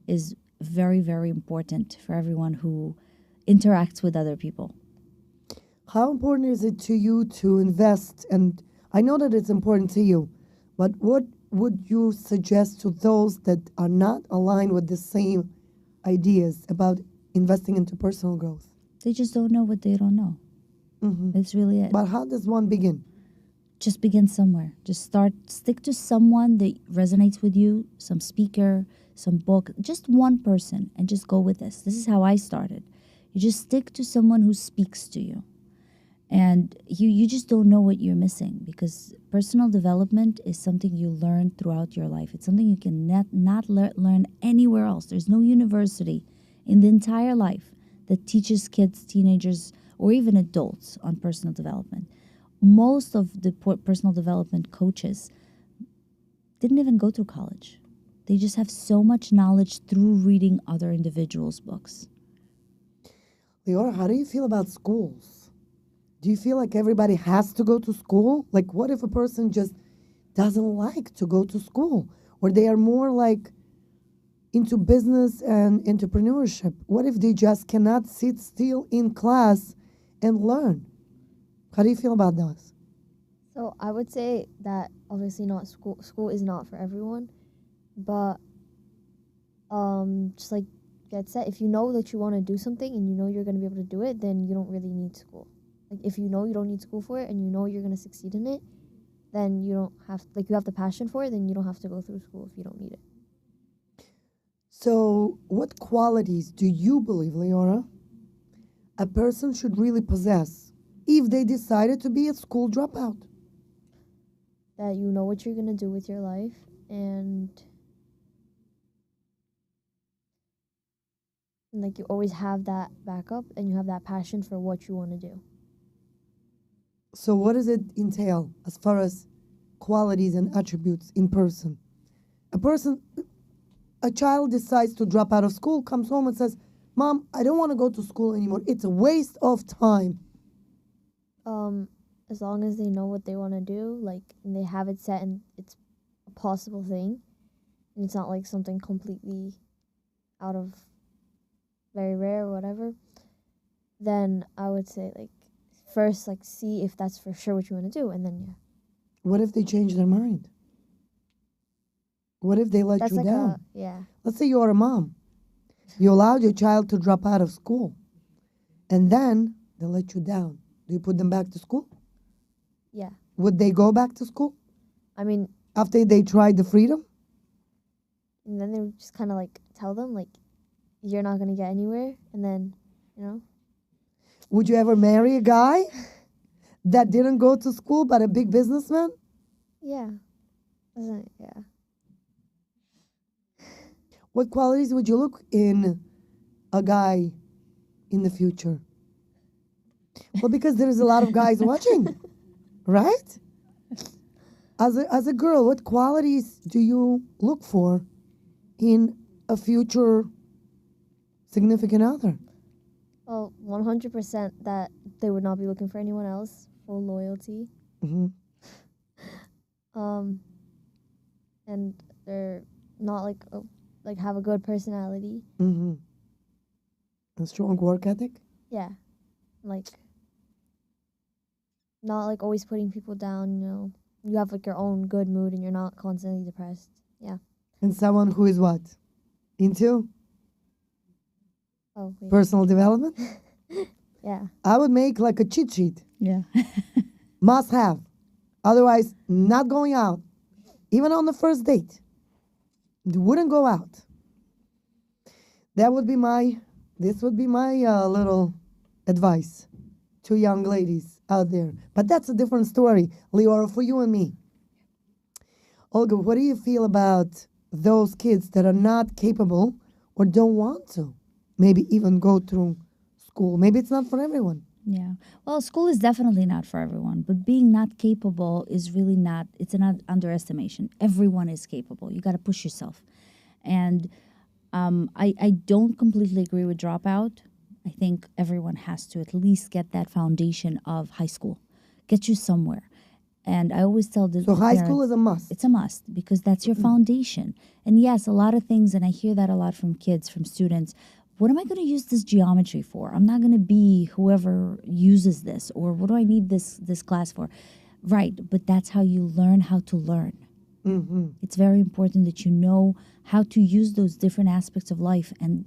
is very, very important for everyone who interacts with other people. How important is it to you to invest? And I know that it's important to you, but what would you suggest to those that are not aligned with the same ideas about investing into personal growth? They just don't know what they don't know. It's really it. But how does one begin? Just begin somewhere. Just stick to someone that resonates with you, some speaker, some book, just one person, and just go with this. This is how I started. You just stick to someone who speaks to you. And you just don't know what you're missing, because personal development is something you learn throughout your life. It's something you can not learn anywhere else. There's no university in the entire life that teaches kids, teenagers, or even adults on personal development. Most of the personal development coaches didn't even go through college. They just have so much knowledge through reading other individuals' books. Leora, how do you feel about schools? Do you feel like everybody has to go to school? Like, what if a person just doesn't like to go to school? Or they are more like into business and entrepreneurship? What if they just cannot sit still in class and learn? How do you feel about those? So I would say that obviously not school. School is not for everyone, but just like get set. If you know that you want to do something and you know you're going to be able to do it, then you don't really need school. Like if you know you don't need school for it and you know you're going to succeed in it, then you don't have you have the passion for it. Then you don't have to go through school if you don't need it. So, what qualities do you believe, Leora, a person should really possess if they decided to be a school dropout? That you know what you're going to do with your life, and like you always have that backup and you have that passion for what you want to do. So, what does it entail as far as qualities and attributes in person? A child decides to drop out of school, comes home and says, "Mom, I don't want to go to school anymore. It's a waste of time." As long as they know what they want to do, like, and they have it set and it's a possible thing, and it's not like something completely out of very rare or whatever, then I would say, like, first, like, see if that's for sure what you want to do, and then, yeah. What if they change their mind? What if they let That's you like down? yeah. Let's say you're a mom. You allowed your child to drop out of school, and then they let you down. Do you put them back to school? Yeah. Would they go back to school I mean, after they tried the freedom? and then they would just kind of, like, tell them, like, you're not going to get anywhere, and then, you know. Would you ever marry a guy that didn't go to school but a big businessman? Yeah. Yeah. What qualities would you look in a guy in the future? Well, because there's a lot of guys watching, right? As a girl, what qualities do you look for in a future significant other? Well, 100% that they would not be looking for anyone else. Full loyalty. Hmm. And they're not like have a good personality. Hmm. A strong work ethic? Yeah, like not like always putting people down. You know, you have like your own good mood and you're not constantly depressed. Yeah. And someone who is what? Into Oh wait. personal development? Yeah. I would make like a cheat sheet. Yeah. Must have. Otherwise, not going out. Even on the first date. Wouldn't go out. This would be my little advice to young ladies out there. But that's a different story, Leora, for you and me. Olga, what do you feel about those kids that are not capable or don't want to maybe even go through school? Maybe it's not for everyone. Yeah. Well, school is definitely not for everyone, but being not capable is really not, it's an underestimation. Everyone is capable. You got to push yourself. And I don't completely agree with dropout. I think everyone has to at least get that foundation of high school, get you somewhere. And I always tell the So high parents, school is a must. it's a must because that's your foundation. And yes, a lot of things, and I hear that a lot from kids, from students. What am I going to use this geometry for? I'm not going to be whoever uses this, or what do I need this class for? Right, but that's how you learn how to learn. It's very important that you know how to use those different aspects of life and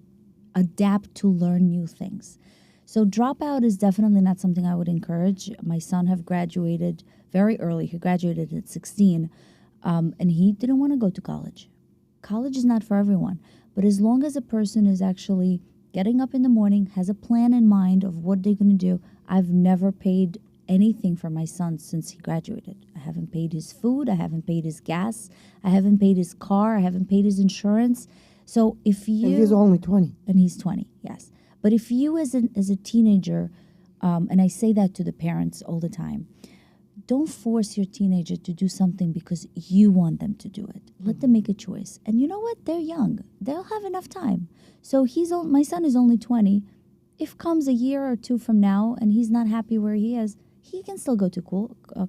adapt to learn new things. So dropout is definitely not something I would encourage. My son have graduated very early. He graduated at 16, and he didn't want to go to college. College is not for everyone. But as long as a person is actually getting up in the morning, has a plan in mind of what they're going to do, I've never paid anything for my son since he graduated. I haven't paid his food. I haven't paid his gas. I haven't paid his car. I haven't paid his insurance. So if you... And he's only 20. And he's 20, yes. But if you as a teenager, and I say that to the parents all the time, don't force your teenager to do something because you want them to do it. Let them make a choice. And you know what? They're young. They'll have enough time. So my son is only 20. If comes a year or two from now and he's not happy where he is, he can still go to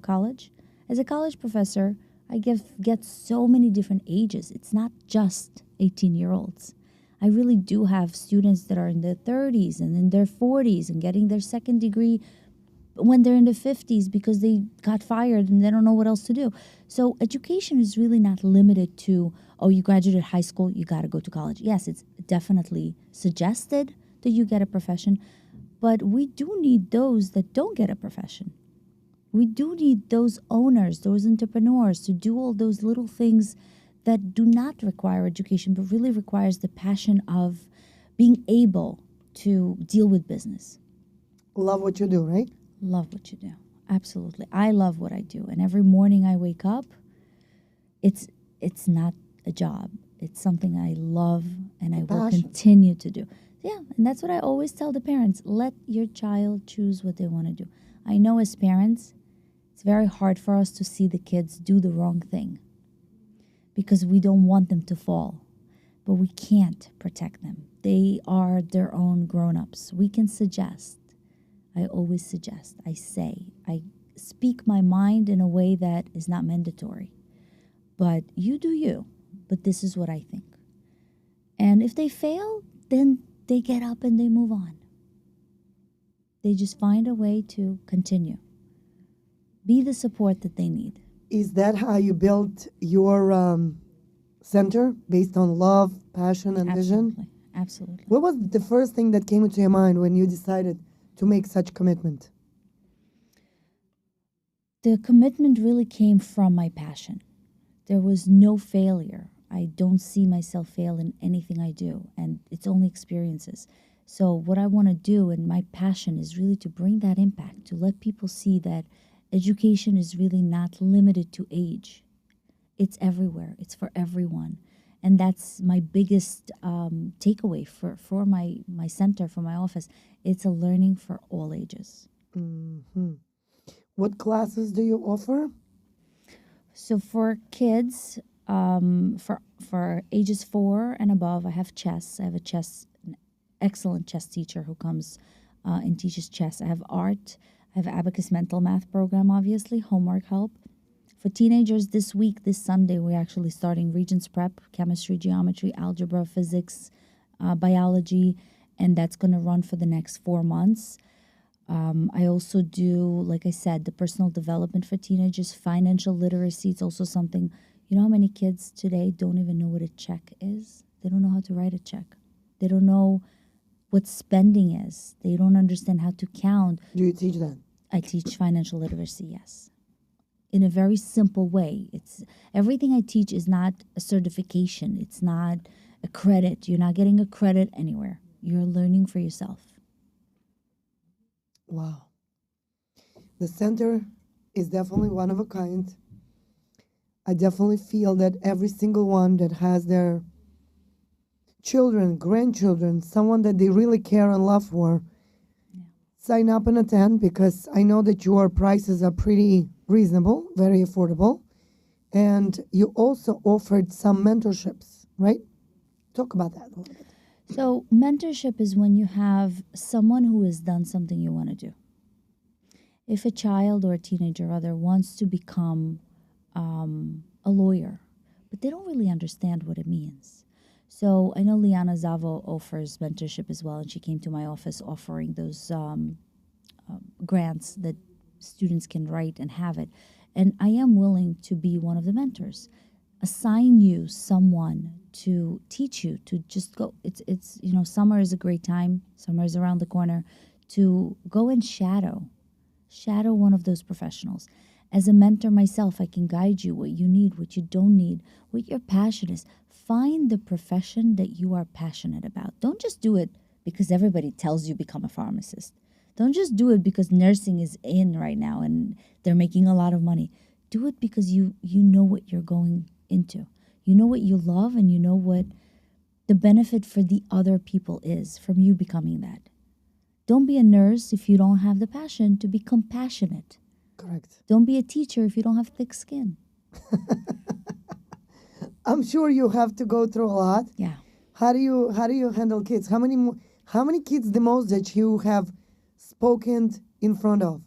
college. As a college professor, I get so many different ages. It's not just 18-year-olds. I really do have students that are in their 30s and in their 40s and getting their second degree when they're in their 50s because they got fired and they don't know what else to do. So education is really not limited to, oh, you graduated high school, you got to go to college. Yes, it's definitely suggested that you get a profession, but we do need those that don't get a profession. We do need those owners, those entrepreneurs to do all those little things that do not require education, but really requires the passion of being able to deal with business. Love what you do, right? Love what you do. Absolutely. I love what I do. And every morning I wake up, it's not a job. It's something I love and I will continue to do. Yeah, and that's what I always tell the parents. Let your child choose what they want to do. I know as parents, it's very hard for us to see the kids do the wrong thing because we don't want them to fall. But we can't protect them. They are their own grown-ups. We can suggest. I always suggest. I speak my mind in a way that is not mandatory. But you do you. But this is what I think. And if they fail, then they get up and they move on. They just find a way to continue. Be the support that they need. Is that how you built your center, based on love, passion, and vision? Absolutely. What was the first thing that came into your mind when you decided to make such commitment? The commitment really came from my passion. There was no failure. I don't see myself fail in anything I do, and it's only experiences. So what I want to do, and my passion is really to bring that impact, to let people see that education is really not limited to age. It's everywhere. It's for everyone. And that's my biggest takeaway for my center, for my office. It's a learning for all ages. Mm-hmm. What classes do you offer? So for kids, for ages 4 and above, I have chess. I have an excellent chess teacher who comes and teaches chess. I have art. I have abacus mental math program, obviously, homework help. For teenagers, this week, this Sunday, we're actually starting Regents Prep, chemistry, geometry, algebra, physics, biology, and that's going to run for the next 4 months. I also do, like I said, the personal development for teenagers, financial literacy. It's also something, you know how many kids today don't even know what a check is? They don't know how to write a check. They don't know what spending is. They don't understand how to count. Do you teach that? I teach financial literacy, yes. In a very simple way. It's everything I teach is not a certification. It's not a credit. You're not getting a credit anywhere. You're learning for yourself. Wow. The center is definitely one of a kind. I definitely feel that every single one that has their children, grandchildren, someone that they really care and love for, sign up and attend, because I know that your prices are pretty reasonable, very affordable. And you also offered some mentorships, right? Talk about that a little bit. So, mentorship is when you have someone who has done something you want to do. If a child or a teenager rather wants to become a lawyer, but they don't really understand what it means. So I know Liana Zavo offers mentorship as well, and she came to my office offering those grants that students can write and have it. And I am willing to be one of the mentors. Assign you someone to teach you to just go. It's summer is a great time. Summer is around the corner to go and shadow one of those professionals. As a mentor myself, I can guide you what you need, what you don't need, what your passion is. Find the profession that you are passionate about. Don't just do it because everybody tells you become a pharmacist. Don't just do it because nursing is in right now and they're making a lot of money. Do it because you know what you're going into. You know what you love and you know what the benefit for the other people is from you becoming that. Don't be a nurse if you don't have the passion to be compassionate. Correct. Don't be a teacher if you don't have thick skin. I'm sure you have to go through a lot. Yeah. How do you handle kids? How many kids the most that you have spoken in front of?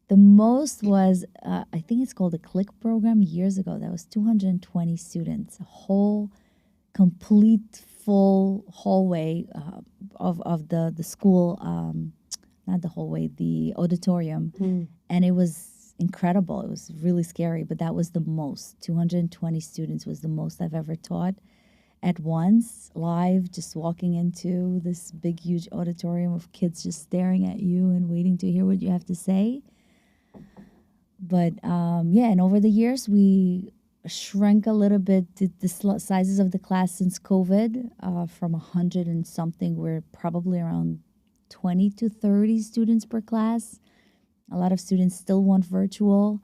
The most was, I think it's called a CLIck program years ago. That was 220 students, a whole complete full hallway of the school, not the hallway, the auditorium. And it was incredible. It was really scary, but that was the most. 220 students was the most I've ever taught at once, live, just walking into this big, huge auditorium of kids just staring at you and waiting to hear what you have to say. But and over the years, we shrank a little bit the sizes of the class since COVID from 100 and something. We're probably around 20 to 30 students per class. A lot of students still want virtual,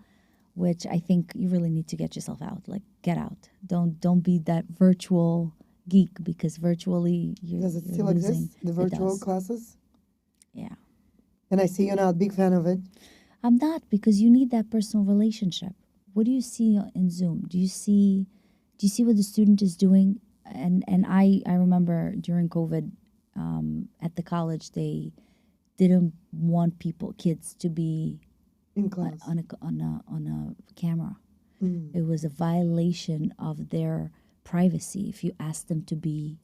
which I think you really need to get yourself out. Like, get out. Don't be that virtual geek because virtually Does it you're still losing. exist, the It virtual does. classes? Yeah. And I see you're not a big fan of it. I'm not, because you need that personal relationship. What do you see in Zoom? Do you see what the student is doing? And I remember during COVID at the college, they didn't want kids to be In class. on a camera. Mm. It was a violation of their privacy if you asked them to be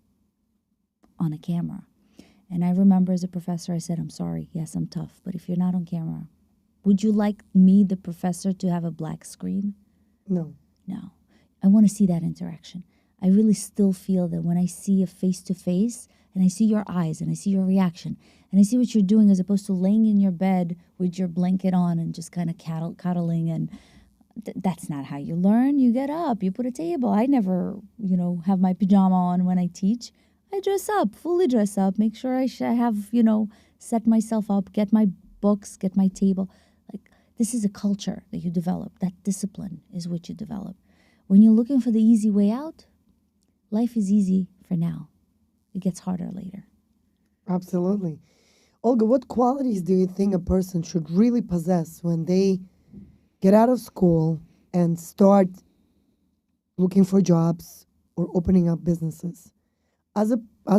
on a camera. And I remember as a professor, I said, I'm sorry, yes, I'm tough, but if you're not on camera, would you like me, the professor, to have a black screen? No. No. I want to see that interaction. I really still feel that when I see a face-to-face and I see your eyes and I see your reaction and I see what you're doing as opposed to laying in your bed with your blanket on and just kind of cuddling and that's not how you learn. You get up, you put a table. I never, have my pajama on when I teach. I dress up, fully dress up, make sure I have, set myself up, get my books, get my table. Like, this is a culture that you develop. That discipline is what you develop. When you're looking for the easy way out, life is easy for now. It gets harder later. Absolutely. Olga, what qualities do you think a person should really possess when they get out of school and start looking for jobs or opening up businesses? As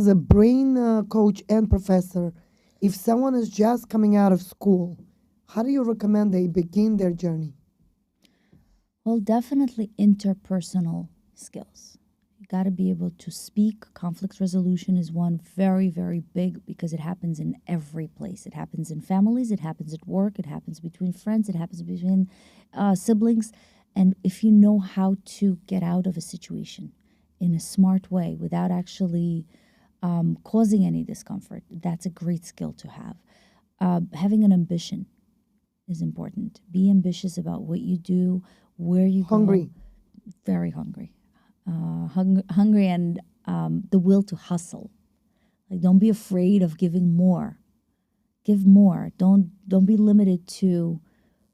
a brain coach and professor, if someone is just coming out of school, how do you recommend they begin their journey? Well, definitely interpersonal skills. You got to be able to speak. Conflict resolution is one very, very big because it happens in every place. It happens in families, it happens at work, it happens between friends, it happens between siblings. And if you know how to get out of a situation in a smart way without actually causing any discomfort, that's a great skill to have. Having an ambition is important. Be ambitious about what you do, where you Hungry. go. Very hungry. Hungry and the will to hustle. Like, don't be afraid of giving more. Give more. Don't be limited to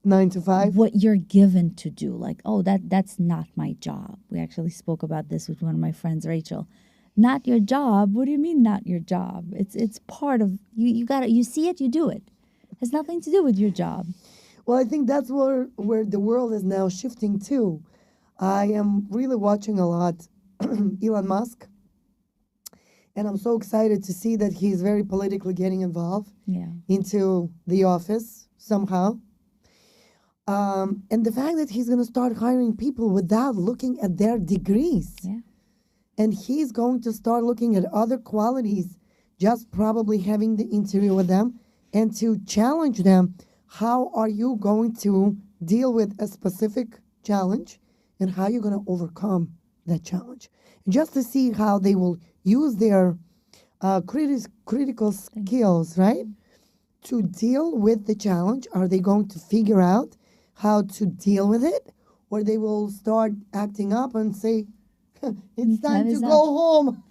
9 to 5? what you're given to do. Like, oh, that's not my job. We actually spoke about this with one of my friends, Rachel. Not your job. What do you mean not your job? It's part of you. You see it, you do it. It has nothing to do with your job. Well, I think that's where the world is now shifting to. I am really watching a lot Elon Musk, And I'm so excited to see that he's very politically getting involved Yeah. into the office somehow. And the fact that he's going to start hiring people without looking at their degrees. Yeah. And he's going to start looking at other qualities, just probably having the interview with them and to challenge them. How are you going to deal with a specific challenge and how you're going to overcome that challenge? And just to see how they will use their critical skills, right? To deal with the challenge. Are they going to figure out how to deal with it? Or they will start acting up and say, it's time to is go up. home.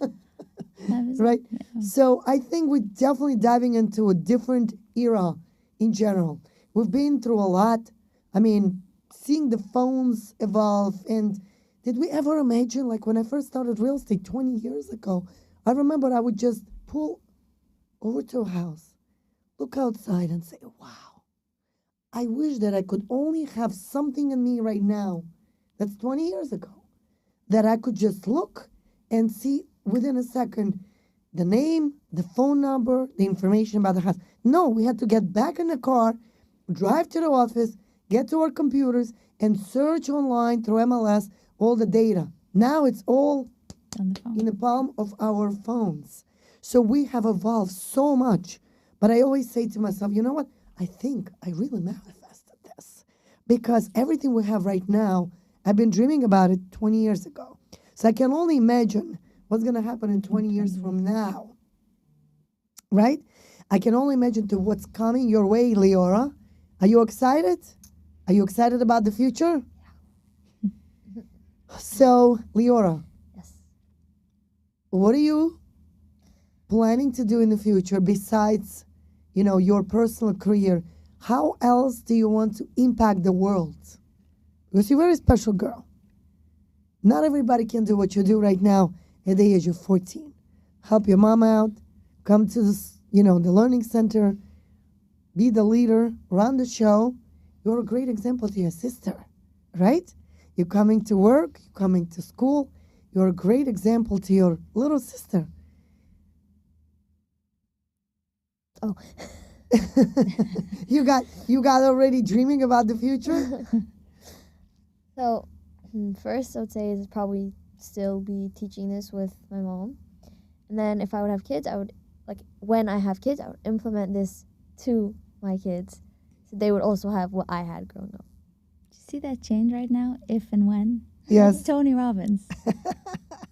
Time is Right? up. Yeah. So I think we're definitely diving into a different era in general. We've been through a lot. I mean, seeing the phones evolve. And did we ever imagine, like when I first started real estate 20 years ago, I remember I would just pull over to a house, look outside and say, wow, I wish that I could only have something in me right now. That's 20 years ago. That I could just look and see within a second the name, the phone number, the information about the house. No, we had to get back in the car, drive to the office, get to our computers, and search online through MLS all the data. Now it's all On the phone. in the palm of our phones. So we have evolved so much. But I always say to myself, you know what? I think I really manifested this. Because everything we have right now, I've been dreaming about it 20 years ago. So I can only imagine what's going to happen in 20 years from now. Right? I can only imagine to what's coming your way, Leora. Are you excited? Are you excited about the future? So, Leora, Yes. what are you planning to do in the future besides, your personal career? How else do you want to impact the world? Because you're a very special girl. Not everybody can do what you do right now at the age of 14. Help your mom out, come to this, the learning center, be the leader, run the show. You're a great example to your sister, right? You're coming to work, you're coming to school. You're a great example to your little sister. Oh. You got already dreaming about the future? So, first, I would say is probably still be teaching this with my mom. And then if I would have kids, when I have kids, I would implement this to my kids. So they would also have what I had growing up. Do you see that change right now? If and when? Yes. That's Tony Robbins.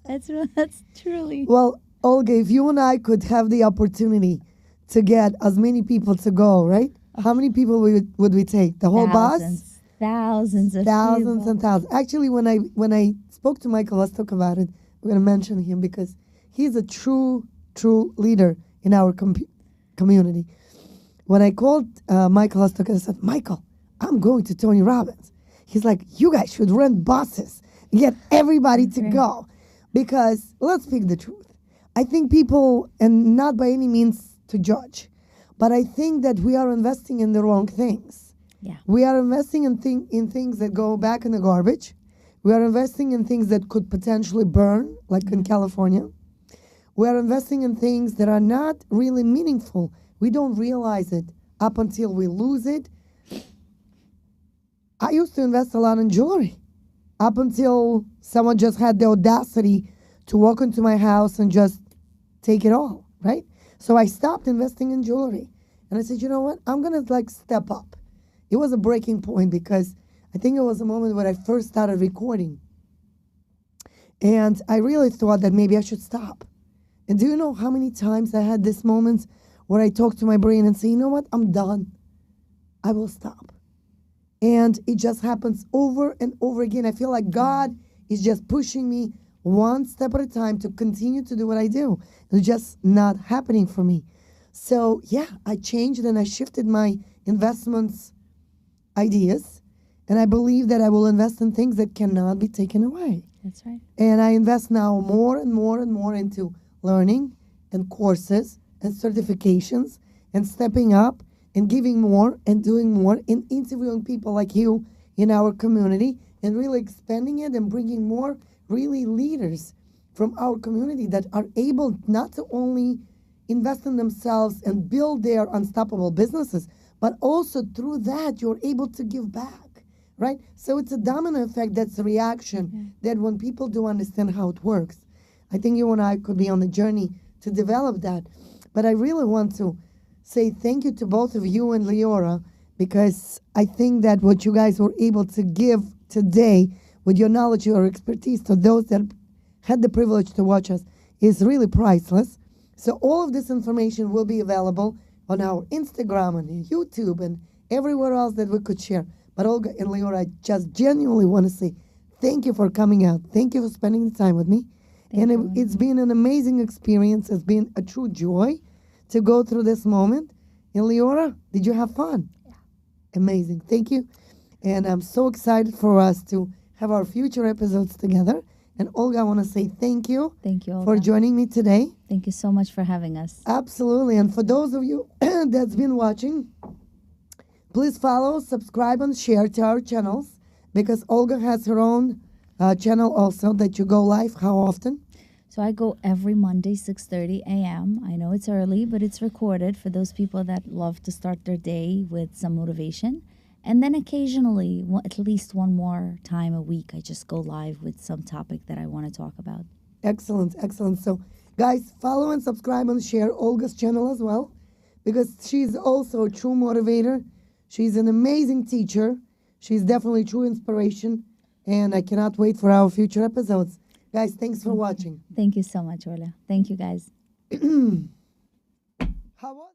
That's truly. Well, Olga, if you and I could have the opportunity to get as many people to go, right? How many people would we take? The whole bus? Thousands of Thousands people. and thousands. Actually, when I spoke to Michael, let's talk about it. We're going to mention him because he's a true leader in our community. When I called Michael, I said, Michael, I'm going to Tony Robbins. He's like, you guys should rent buses and get everybody to go. Because let's speak the truth. I think people, and not by any means to judge, but I think that we are investing in the wrong things. Yeah. We are investing in things that go back in the garbage. We are investing in things that could potentially burn, like in California. We are investing in things that are not really meaningful. We don't realize it up until we lose it. I used to invest a lot in jewelry up until someone just had the audacity to walk into my house and just take it all, right? So I stopped investing in jewelry. And I said, you know what? I'm going to step up. It was a breaking point because I think it was a moment when I first started recording. And I really thought that maybe I should stop. And do you know how many times I had these moments where I talk to my brain and say, you know what? I'm done. I will stop. And it just happens over and over again. I feel like God is just pushing me one step at a time to continue to do what I do. It's just not happening for me. So, yeah, I changed and I shifted my investments ideas. And I believe that I will invest in things that cannot be taken away. That's right. And I invest now more and more and more into learning and courses and certifications and stepping up and giving more and doing more and interviewing people like you in our community and really expanding it and bringing more really leaders from our community that are able not to only invest in themselves and build their unstoppable businesses, but also through that you're able to give back, right? So it's a domino effect. That's a reaction that when people do understand how it works, I think you and I could be on the journey to develop that. But I really want to say thank you to both of you and Leora, because I think that what you guys were able to give today with your knowledge, your expertise to those that had the privilege to watch us is really priceless. So all of this information will be available on our Instagram and YouTube and everywhere else that we could share. But Olga and Leora, I just genuinely want to say thank you for coming out. Thank you for spending the time with me. It's been an amazing experience. It's been a true joy to go through this moment. And Leora, did you have fun? Yeah. Amazing. Thank you. And I'm so excited for us to have our future episodes together. And Olga, I want to say thank you. Thank you, Olga. For joining me today. Thank you so much for having us. Absolutely. And for those of you that's been watching, please follow, subscribe, and share to our channels, because Olga has her own channel also that you go live. How often? So I go every Monday, 6:30 a.m. I know it's early, but it's recorded for those people that love to start their day with some motivation. And then occasionally, at least one more time a week, I just go live with some topic that I want to talk about. Excellent, excellent. So, guys, follow and subscribe and share Olga's channel as well, because she's also a true motivator. She's an amazing teacher. She's definitely true inspiration. And I cannot wait for our future episodes. Guys, thanks for watching. Thank you so much, Orla. Thank you, guys. How was